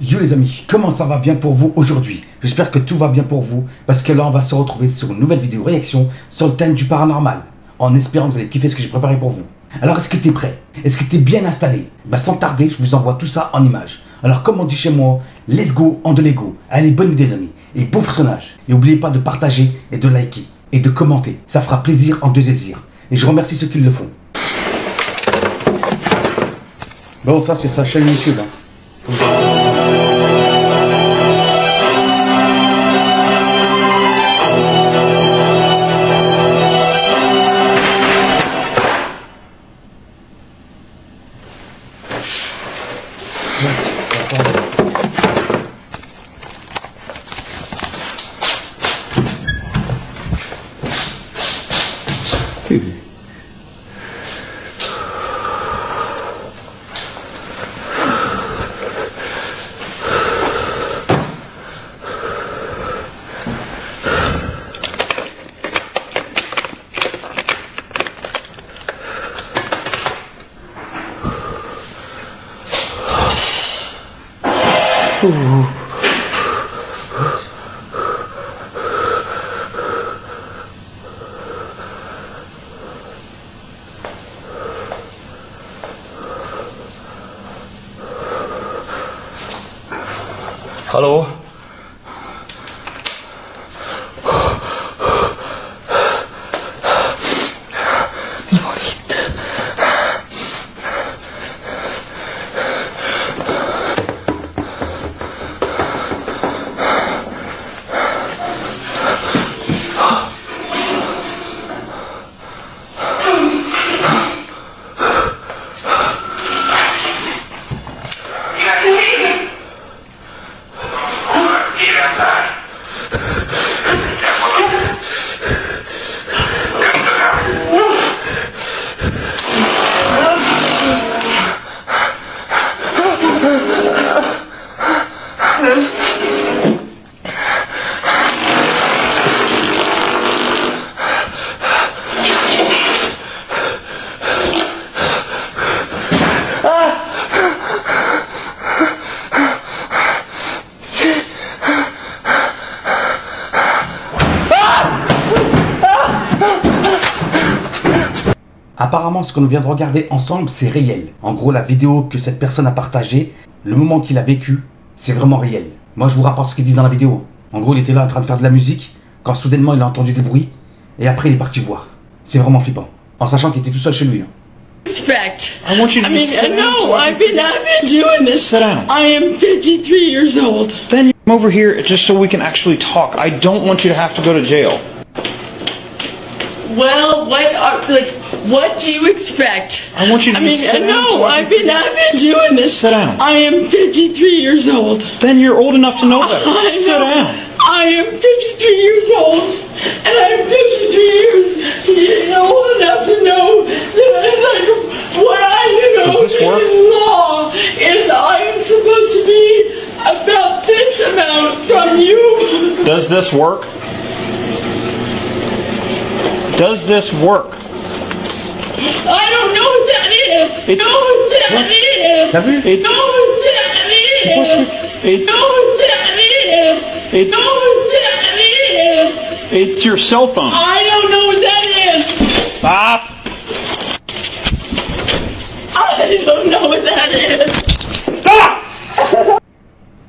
Yo les amis, comment ça va bien pour vous aujourd'hui? J'espère que tout va bien pour vous, parce que là on va se retrouver sur une nouvelle vidéo réaction sur le thème du paranormal, en espérant que vous allez kiffer ce que j'ai préparé pour vous. Alors est-ce que tu es prêt? Est-ce que tu es bien installé? Bah sans tarder, je vous envoie tout ça en images. Alors comme on dit chez moi, let's go on the Lego. Allez, bonne nuit les amis, et bon visionnage. Et n'oubliez pas de partager et de liker, et de commenter, ça fera plaisir en deux désirs. Et je remercie ceux qui le font. Bon, ça c'est sa chaîne YouTube. Hallo? Apparemment, ce que nous vient de regarder ensemble, c'est réel. En gros, la vidéo que cette personne a partagée, le moment qu'il a vécu, c'est vraiment réel. Moi, je vous rapporte ce qu'ils disent dans la vidéo. En gros, il était là en train de faire de la musique, quand soudainement, il a entendu des bruits, et après, il est parti voir. C'est vraiment flippant. En sachant qu'il était tout seul chez lui. Respect. I want you to sit down. No, I've been doing this. Sit down. I am 53 years old. Then come over here just so we can actually talk. I don't want you to have to go to jail. Well, what do you expect? I want you to sit down. No, I've been doing this. Sit down. I am 53 years old. Then you're old enough to know better. I Sit know. down. I am 53 years old, and I'm 53 years old enough to know that it's like what I know Does this work? in law is I am supposed to be about this amount from you. Does this work? Does this work? I don't know what that is. It- Know what that is. T'as vu? It- Know what that is. quoi ce truc? It- Know what that is. It- Know what that is. It's your cell phone. I don't know what that is. Stop. I don't know what that is. Stop!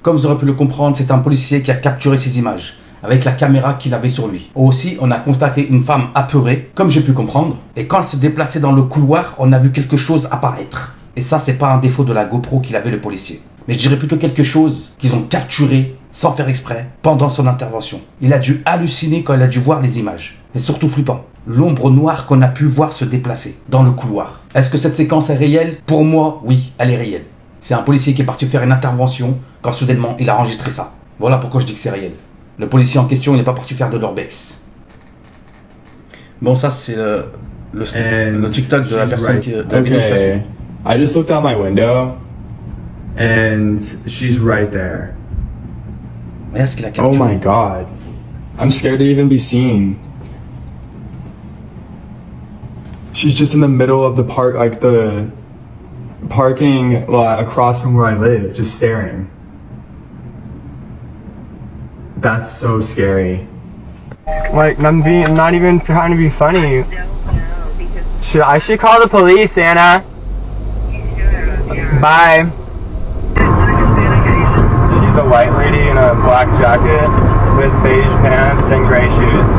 Comme vous aurez pu le comprendre, c'est un policier qui a capturé ces images, avec la caméra qu'il avait sur lui. Aussi, on a constaté une femme apeurée, comme j'ai pu comprendre, et quand elle se déplaçait dans le couloir, on a vu quelque chose apparaître. Et ça, c'est pas un défaut de la GoPro qu'il avait le policier. Mais je dirais plutôt quelque chose qu'ils ont capturé, sans faire exprès, pendant son intervention. Il a dû halluciner quand il a dû voir les images. Et surtout flippant, l'ombre noire qu'on a pu voir se déplacer dans le couloir. Est-ce que cette séquence est réelle? Pour moi, oui, elle est réelle. C'est un policier qui est parti faire une intervention, quand soudainement, il a enregistré ça. Voilà pourquoi je dis que c'est réel. Le policier en question, il n'est pas parti faire de l'urbex. Bon, ça, c'est le TikTok de la personne qui... de la vidéo qui a suivi. I just looked out my window and she's right there. Regarde ce qu'il a Oh capturé. my god. I'm scared to even be seen. She's just in the middle of the park, like the parking lot across from where I live, just staring. That's so scary. Like, I'm not even trying to be funny. I should call the police, Anna. Bye. She's a white lady in a black jacket with beige pants and gray shoes.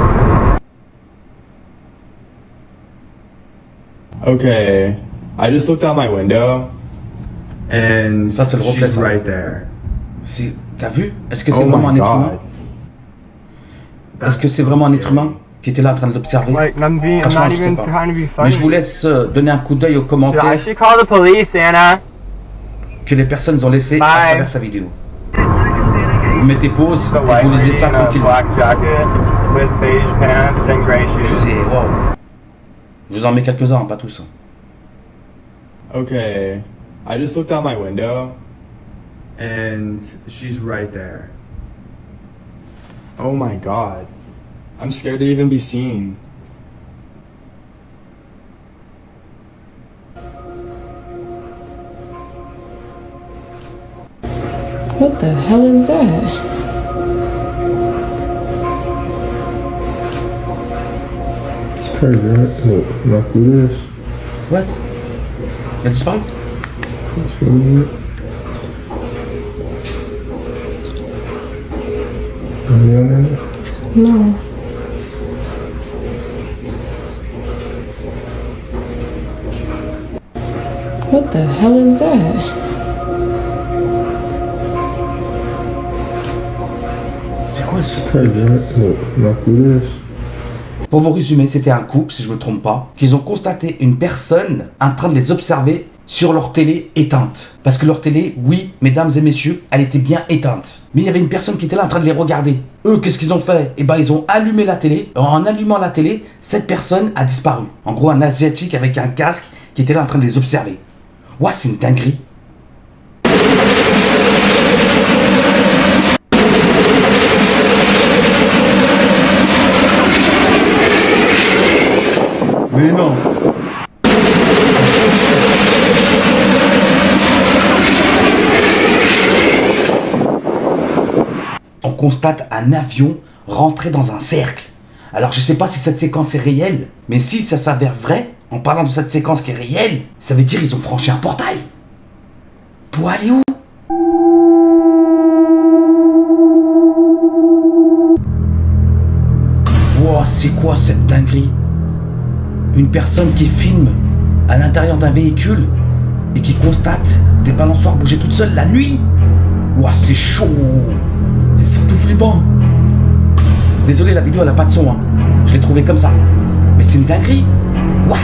Okay, I just looked out my window and Ça, c'est le reflet, she's ça. right there. T'as vu? Est-ce que c'est Oh vraiment un my être humain? god. Est-ce que c'est vraiment un être humain qui était là en train de l'observer? Like, I'm Franchement, not je sais even pas. trying to be Mais je vous funny. laisse donner un coup d'œil aux I commentaires should call the police, Anna. que les personnes ont laissé à Bye. travers sa vidéo. Vous mettez pause She's a et white vous lisez lady ça in a tranquillement. black jacket with beige pants and gray Et shoes. c'est waouh. Je vous en mets quelques-uns, pas tous. Okay, I just looked out my window and she's right there. Oh my god. I'm scared to even be seen. What the hell is that? It's crazy, right? Look, like with this. What? Il a disparu? That's what it is. You on there? No. What the hell is that? C'est quoi ce It's crazy, right? Look, like with this. Pour vous résumer, c'était un couple, si je me trompe pas, qu'ils ont constaté une personne en train de les observer sur leur télé éteinte. Parce que leur télé, oui, mesdames et messieurs, elle était bien éteinte. Mais il y avait une personne qui était là en train de les regarder. Eux, qu'est-ce qu'ils ont fait? Eh ben, ils ont allumé la télé. En allumant la télé, cette personne a disparu. En gros, un asiatique avec un casque qui était là en train de les observer. Ouah, c'est une dinguerie. Mais non. On constate un avion rentrer dans un cercle. Alors je sais pas si cette séquence est réelle, mais si ça s'avère vrai, en parlant de cette séquence qui est réelle, ça veut dire qu'ils ont franchi un portail. Pour aller où? Wow, c'est quoi cette dinguerie? Une personne qui filme à l'intérieur d'un véhicule et qui constate des balançoires bouger toutes seules la nuit. Ouah, c'est chaud. C'est surtout flippant. Désolé, la vidéo elle a pas de son. Hein. Je l'ai trouvé comme ça. Mais c'est une dinguerie. What?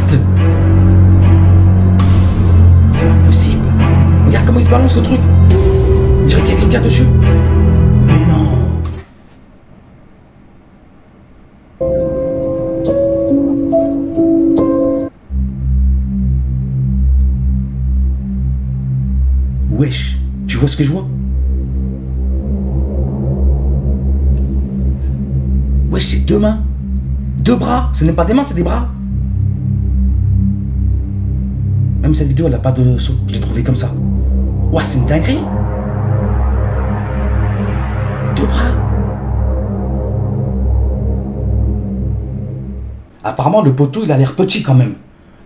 C'est pas possible. Regarde comment il se balance le truc. On dirait qu'il y a quelqu'un dessus. Mais non. Wesh, tu vois ce que je vois? Wesh, c'est deux mains. Deux bras. Ce n'est pas des mains, c'est des bras. Même cette vidéo, elle n'a pas de son. Je l'ai trouvée comme ça. Ouah, c'est une dinguerie. Deux bras. Apparemment, le poteau, il a l'air petit quand même.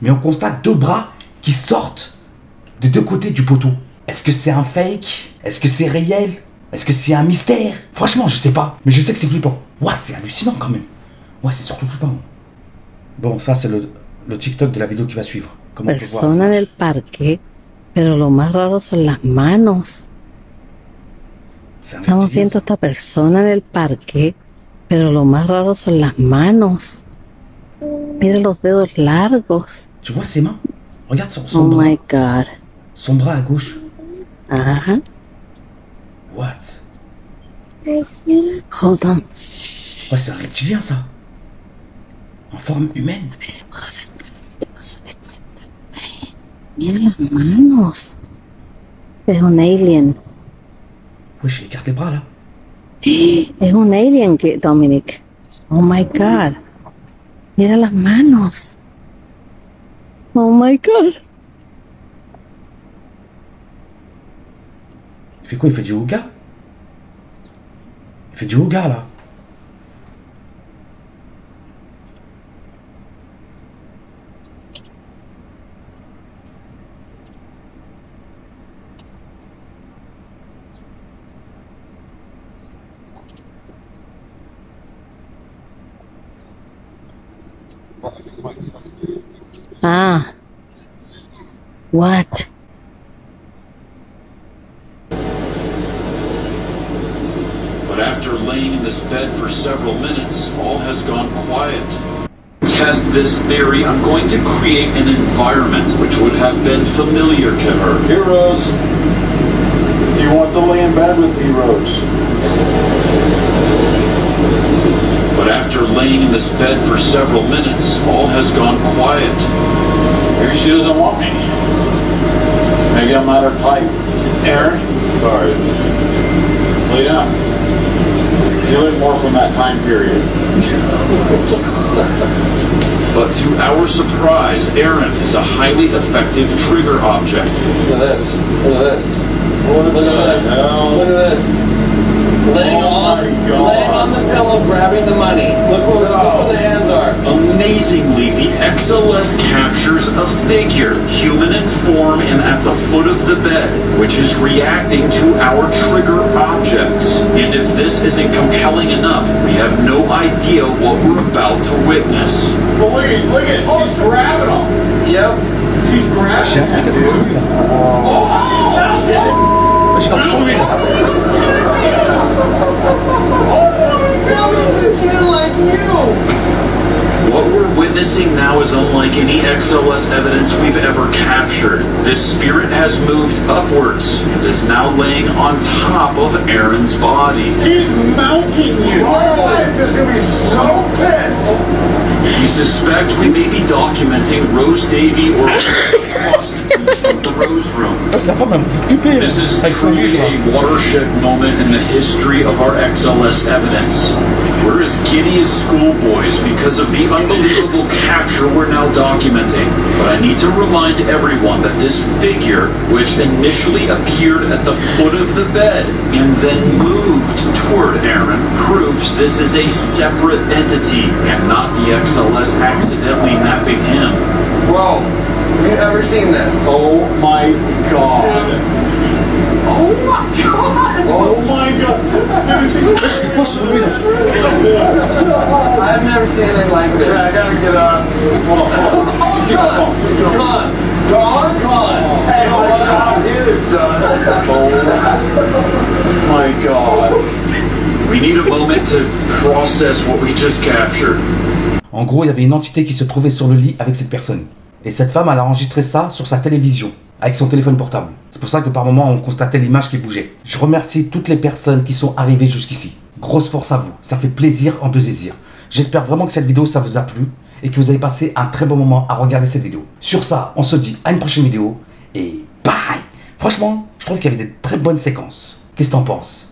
Mais on constate deux bras qui sortent des deux côtés du poteau. Est-ce que c'est un fake? Est-ce que c'est réel? Est-ce que c'est un mystère? Franchement, je sais pas. Mais je sais que c'est flippant. Ouah, c'est hallucinant quand même. Ouah, c'est surtout flippant. Bon, ça, c'est le TikTok de la vidéo qui va suivre. Comme on peut voir. Persona en el parque, pero lo más raro son las manos. C'est un Estamos reptilien, viendo ça. esta persona en el parque, pero lo más raro son las manos. Mira los dedos largos. Tu vois ses mains? Regarde son Oh bras. my god. Son bras à gauche. Ajá. What? Hold on. Ouais, c'est un reptilien, ça. En forme humaine. A ver si puedo acercarme, que no se dé cuenta. Mira las manos. Es un alien. Wesh, écarte les bras, là. Es un alien, Dominic. Oh my god. Mira las manos. Oh my god. Il fait quoi? Il fait du yoga? Il Fais du yoga là. Ah. What? But after laying in this bed for several minutes, all has gone quiet. To test this theory, I'm going to create an environment which would have been familiar to her. Heroes, do you want to lay in bed with heroes? But after laying in this bed for several minutes, all has gone quiet. Maybe she doesn't want me. Maybe I'm not her type. Aaron, sorry. Lay down. You look more from that time period. But to our surprise, Aaron is a highly effective trigger object. Look at this. Look at this. Look at this. Look at this. Laying on the pillow, grabbing the money. Look where the hands are. Amazingly, the XLS captures a figure, human in form and at the foot of the bed, which is reacting to our trigger objects. And if this isn't compelling enough, we have no idea what we're about to witness. Well, look at it. She's grabbing them. Yep. She's grabbing them, dude. Oh, she's mounted. What we're witnessing now is unlike any XLS evidence we've ever captured. This spirit has moved upwards and is now laying on top of Aaron's body. She's mounting you. My wife is going to be so pissed. We suspect we may be documenting Rose Davy or prostitutes from the Rose Room. This is truly a watershed moment in the history of our XLS evidence. We're as giddy as schoolboys because of the unbelievable capture we're now documenting. But I need to remind everyone that this figure, which initially appeared at the foot of the bed and then moved toward Aaron, proves this is a separate entity and not the XLS accidentally mapping him. Bro, have you ever seen this? Oh my god. Dude. Oh my god! Oh my god! I've never seen anything like this. I gotta get up. Hold on. Come on. Come on. Hey, what job is done? Oh my god. We need a moment to process what we just captured. En gros, il y avait une entité qui se trouvait sur le lit avec cette personne. Et cette femme, elle a enregistré ça sur sa télévision, avec son téléphone portable. C'est pour ça que par moment, on constatait l'image qui bougeait. Je remercie toutes les personnes qui sont arrivées jusqu'ici. Grosse force à vous, ça fait plaisir en deux désirs. J'espère vraiment que cette vidéo, ça vous a plu et que vous avez passé un très bon moment à regarder cette vidéo. Sur ça, on se dit à une prochaine vidéo et bye. Franchement, je trouve qu'il y avait des très bonnes séquences. Qu'est-ce que t'en penses?